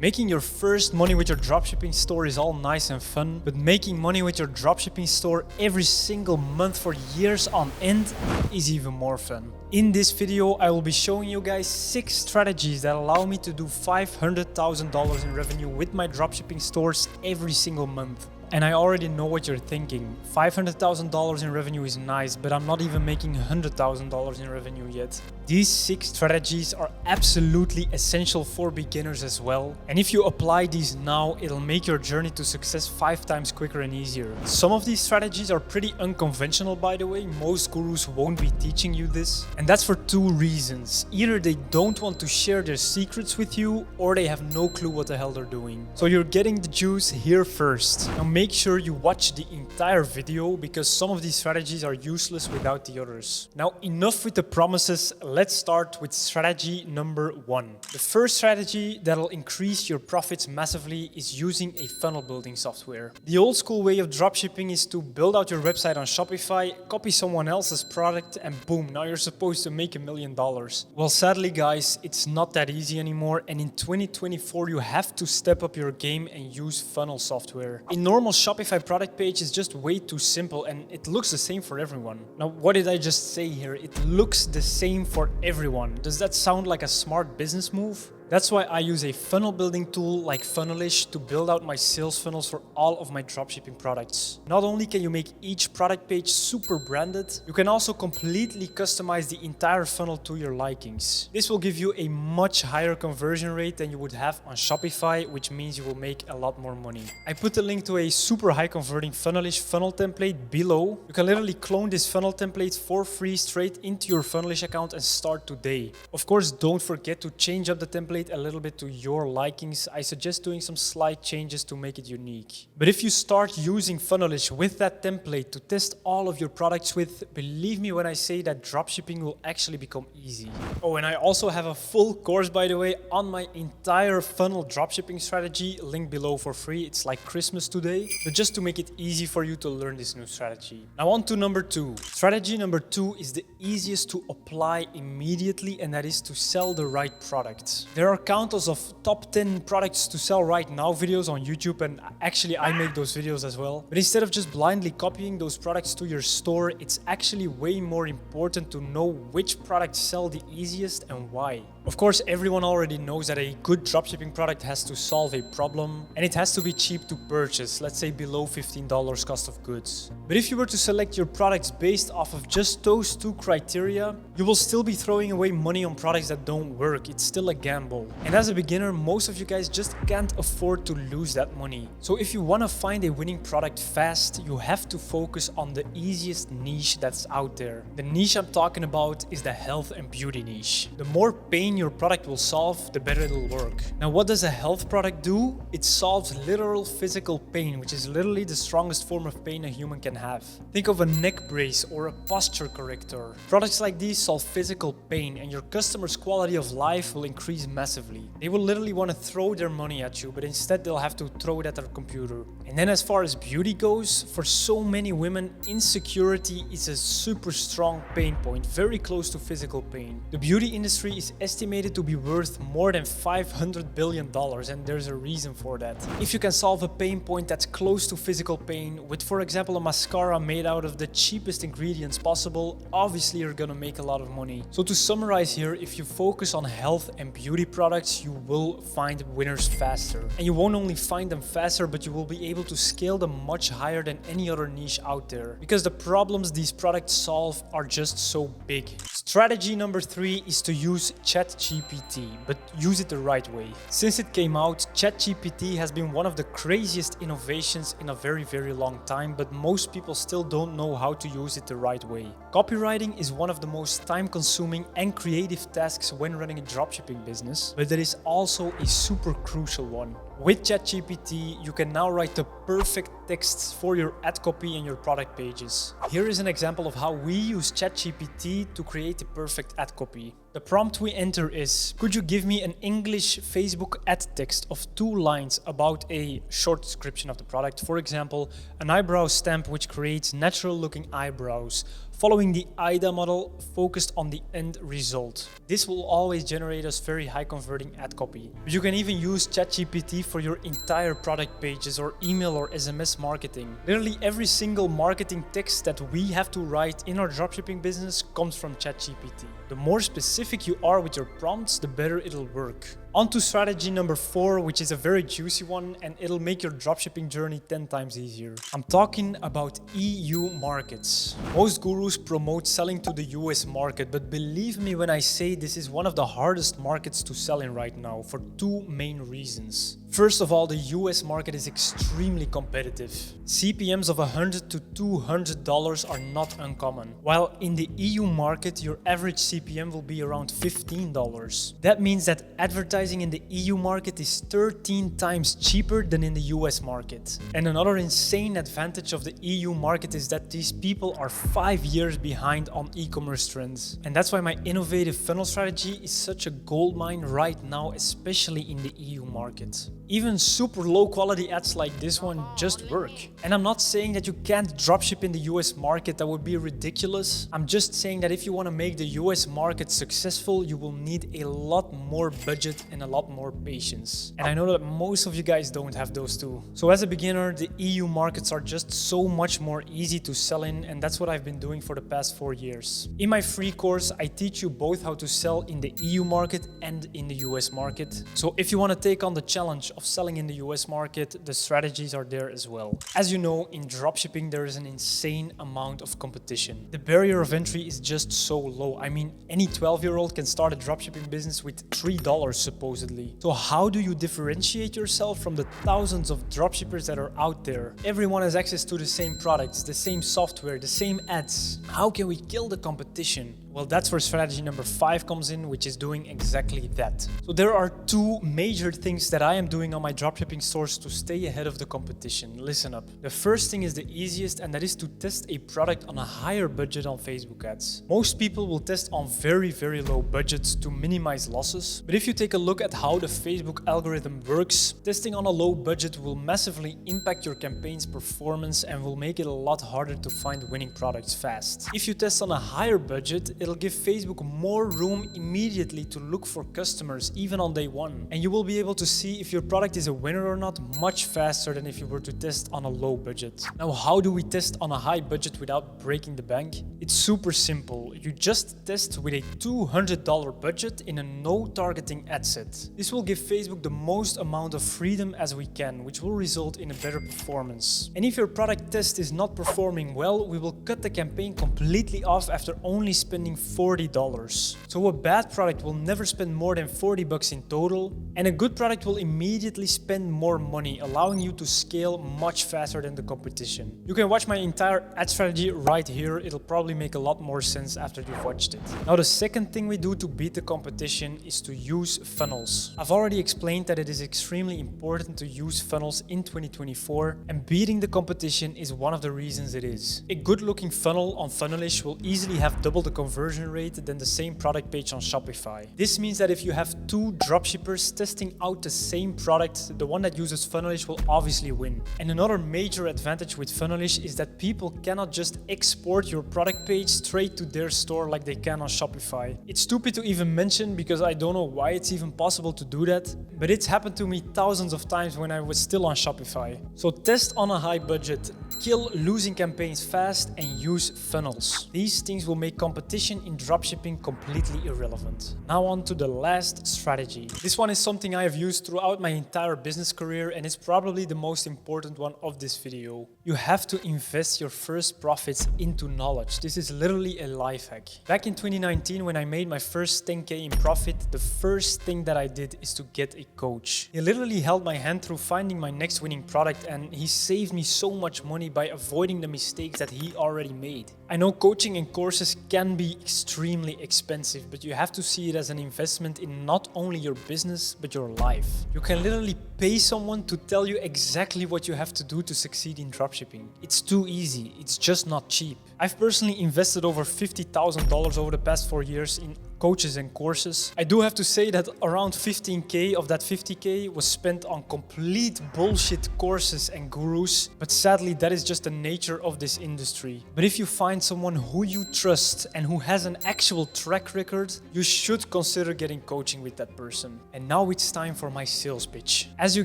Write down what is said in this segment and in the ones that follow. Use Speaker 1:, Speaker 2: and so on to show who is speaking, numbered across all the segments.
Speaker 1: Making your first money with your dropshipping store is all nice and fun, but making money with your dropshipping store every single month for years on end is even more fun. In this video, I will be showing you guys 6 strategies that allow me to do $500,000 in revenue with my dropshipping stores every single month. And I already know what you're thinking. $500,000 in revenue is nice, but I'm not even making $100,000 in revenue yet. These 6 strategies are absolutely essential for beginners as well. And if you apply these now, it'll make your journey to success 5 times quicker and easier. Some of these strategies are pretty unconventional, by the way. Most gurus won't be teaching you this. And that's for 2 reasons. Either they don't want to share their secrets with you, or they have no clue what the hell they're doing. So you're getting the juice here first. Now make sure you watch the entire video because some of these strategies are useless without the others. Now enough with the promises, let's start with strategy number 1. The first strategy that'll increase your profits massively is using a funnel building software. The old school way of dropshipping is to build out your website on Shopify, copy someone else's product, and boom, now you're supposed to make $1 million. Well, sadly guys, it's not that easy anymore, and in 2024 you have to step up your game and use funnel software. A normal Shopify product page is just way too simple and it looks the same for everyone. Now, what did I just say here? It looks the same for everyone. Does that sound like a smart business move? That's why I use a funnel building tool like Funnelish to build out my sales funnels for all of my dropshipping products. Not only can you make each product page super branded, you can also completely customize the entire funnel to your likings. This will give you a much higher conversion rate than you would have on Shopify, which means you will make a lot more money. I put the link to a super high converting Funnelish funnel template below. You can literally clone this funnel template for free straight into your Funnelish account and start today. Of course, don't forget to change up the template a little bit to your likings. I suggest doing some slight changes to make it unique. But if you start using Funnelish with that template to test all of your products with, believe me when I say that dropshipping will actually become easy. Oh, and I also have a full course, by the way, on my entire funnel dropshipping strategy, link below for free. It's like Christmas today, but just to make it easy for you to learn this new strategy. Now on to number 2. Strategy number 2 is the easiest to apply immediately, and that is to sell the right product. There are countless of top 10 products to sell right now videos on YouTube, and actually I make those videos as well. But instead of just blindly copying those products to your store, it's actually way more important to know which products sell the easiest and why. Of course, everyone already knows that a good dropshipping product has to solve a problem and it has to be cheap to purchase, let's say below $15 cost of goods. But if you were to select your products based off of just those 2 criteria, you will still be throwing away money on products that don't work. It's still a gamble. And as a beginner, most of you guys just can't afford to lose that money. So if you want to find a winning product fast, you have to focus on the easiest niche that's out there. The niche I'm talking about is the health and beauty niche. The more pain your product will solve, the better it'll work. Now, what does a health product do? It solves literal physical pain, which is literally the strongest form of pain a human can have. Think of a neck brace or a posture corrector. Products like these solve physical pain, and your customers' quality of life will increase massively. They will literally want to throw their money at you, but instead they'll have to throw it at their computer. And then as far as beauty goes, for so many women, insecurity is a super strong pain point, very close to physical pain. The beauty industry is estimated to be worth more than $500 billion, and there's a reason for that. If you can solve a pain point that's close to physical pain with, for example, a mascara made out of the cheapest ingredients possible, obviously you're gonna make a lot of money. So to summarize here, if you focus on health and beauty products, you will find winners faster. And you won't only find them faster, but you will be able to scale them much higher than any other niche out there, because the problems these products solve are just so big. Strategy number 3 is to use ChatGPT, but use it the right way. Since it came out, ChatGPT has been one of the craziest innovations in a very, very long time, but most people still don't know how to use it the right way. Copywriting is one of the most time-consuming and creative tasks when running a dropshipping business, but there is also a super crucial one. With ChatGPT, you can now write the perfect texts for your ad copy and your product pages. Here is an example of how we use ChatGPT to create the perfect ad copy. The prompt we enter is, could you give me an English Facebook ad text of 2 lines about a short description of the product? For example, an eyebrow stamp which creates natural looking eyebrows, following the AIDA model focused on the end result. This will always generate us very high converting ad copy. But you can even use ChatGPT for your entire product pages or email or SMS marketing. Literally every single marketing text that we have to write in our dropshipping business comes from ChatGPT. The more specific you are with your prompts, the better it'll work. On to strategy number 4, which is a very juicy one and it'll make your dropshipping journey 10 times easier. I'm talking about EU markets. Most gurus promote selling to the US market, but believe me when I say this is one of the hardest markets to sell in right now for 2 main reasons. First of all, the US market is extremely competitive. CPMs of $100 to $200 are not uncommon, while in the EU market, your average CPM will be around $15. That means that advertising in the EU market is 13 times cheaper than in the US market. And another insane advantage of the EU market is that these people are 5 years behind on e-commerce trends. And that's why my innovative funnel strategy is such a goldmine right now, especially in the EU market. Even super low quality ads like this one just work. And I'm not saying that you can't dropship in the US market, that would be ridiculous. I'm just saying that if you want to make the US market successful, you will need a lot more budget and a lot more patience. And I know that most of you guys don't have those two. So as a beginner, the EU markets are just so much more easy to sell in, and that's what I've been doing for the past 4 years. In my free course, I teach you both how to sell in the EU market and in the US market. So if you want to take on the challenge of selling in the US market, the strategies are there as well. As you know, in dropshipping, there is an insane amount of competition. The barrier of entry is just so low. I mean, any 12-year-old can start a dropshipping business with $3 supposedly. So how do you differentiate yourself from the thousands of dropshippers that are out there? Everyone has access to the same products, the same software, the same ads. How can we kill the competition? Well, that's where strategy number 5 comes in, which is doing exactly that. So there are 2 major things that I am doing on my dropshipping stores to stay ahead of the competition. Listen up. The first thing is the easiest, and that is to test a product on a higher budget on Facebook ads. Most people will test on very, very low budgets to minimize losses. But if you take a look at how the Facebook algorithm works, testing on a low budget will massively impact your campaign's performance and will make it a lot harder to find winning products fast. If you test on a higher budget, it'll give Facebook more room immediately to look for customers, even on day 1. And you will be able to see if your product is a winner or not much faster than if you were to test on a low budget. Now, how do we test on a high budget without breaking the bank? It's super simple. You just test with a $200 budget in a no targeting ad set. This will give Facebook the most amount of freedom as we can, which will result in a better performance. And if your product test is not performing well, we will cut the campaign completely off after only spending $40. So a bad product will never spend more than $40 in total, and a good product will immediately spend more money, allowing you to scale much faster than the competition. You can watch my entire ad strategy right here. It'll probably make a lot more sense after you've watched it. Now, the second thing we do to beat the competition is to use funnels. I've already explained that it is extremely important to use funnels in 2024, and beating the competition is one of the reasons it is. A good looking funnel on Funnelish will easily have double the conversion rate than the same product page on Shopify. This means that if you have 2 dropshippers testing out the same product, the one that uses Funnelish will obviously win. And another major advantage with Funnelish is that people cannot just export your product page straight to their store like they can on Shopify. It's stupid to even mention because I don't know why it's even possible to do that, but it's happened to me thousands of times when I was still on Shopify. So test on a high budget, kill losing campaigns fast, and use funnels. These things will make competition in dropshipping completely irrelevant. Now on to the last strategy. This one is something I have used throughout my entire business career, and it's probably the most important one of this video. You have to invest your first profits into knowledge. This is literally a life hack. Back in 2019, when I made my first 10K in profit, the first thing that I did is to get a coach. He literally held my hand through finding my next winning product, and he saved me so much money by avoiding the mistakes that he already made. I know coaching and courses can be extremely expensive, but you have to see it as an investment in not only your business, but your life. You can literally pay someone to tell you exactly what you have to do to succeed in dropshipping. It's too easy, it's just not cheap. I've personally invested over $50,000 over the past 4 years in coaches and courses. I do have to say that around 15k of that 50k was spent on complete bullshit courses and gurus, but sadly that is just the nature of this industry. But if you find someone who you trust and who has an actual track record, you should consider getting coaching with that person. And now it's time for my sales pitch. As you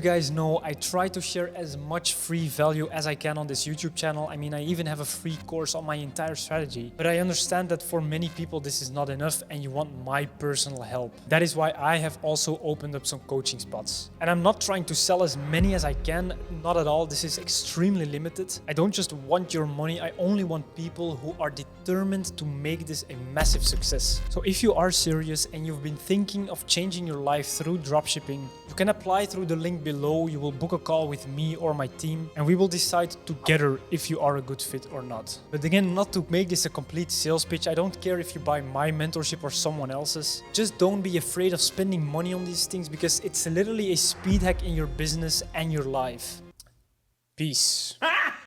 Speaker 1: guys know, I try to share as much free value as I can on this YouTube channel. I mean, I even have a free course on my entire strategy, but I understand that for many people this is not enough and you want my personal help. That is why I have also opened up some coaching spots. And I'm not trying to sell as many as I can, not at all. This is extremely limited. I don't just want your money, I only want people who are determined to make this a massive success. So if you are serious and you've been thinking of changing your life through dropshipping, you can apply through the link below. You will book a call with me or my team and we will decide together if you are a good fit or not. But again, not to make this a complete sales pitch, I don't care if you buy my mentorship or someone else's. Just don't be afraid of spending money on these things because it's literally a speed hack in your business and your life. Peace.